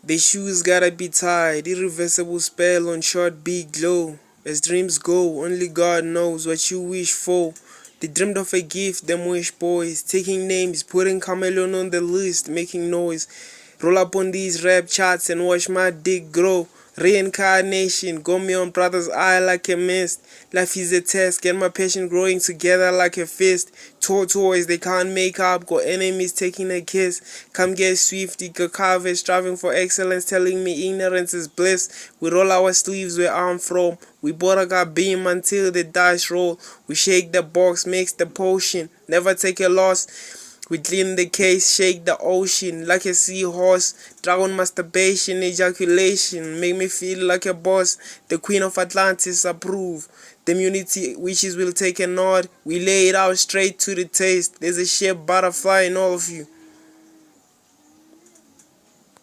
The shoes gotta be tied, irreversible spell on short big glow. As dreams go, only God knows what you wish for. They dreamed of a gift, them wish boys, taking names, putting chameleon on the list, making noise. Roll up on these rap charts and watch my dick grow. Reincarnation, got me on brother's eye like a mist. Life is a test, get my passion growing together like a fist. Tortoise, they can't make up, got enemies taking a kiss. Come get swifty, Kakave, striving for excellence, telling me ignorance is bliss. We roll our sleeves where I'm from. We both got beam until the dice roll. We shake the box, makes the potion. Never take a loss. We clean the case, shake the ocean like a seahorse. Dragon masturbation, ejaculation, make me feel like a boss. The queen of Atlantis approve. The immunity witches will take a nod. We lay it out straight to the taste. There's a shape butterfly in all of you.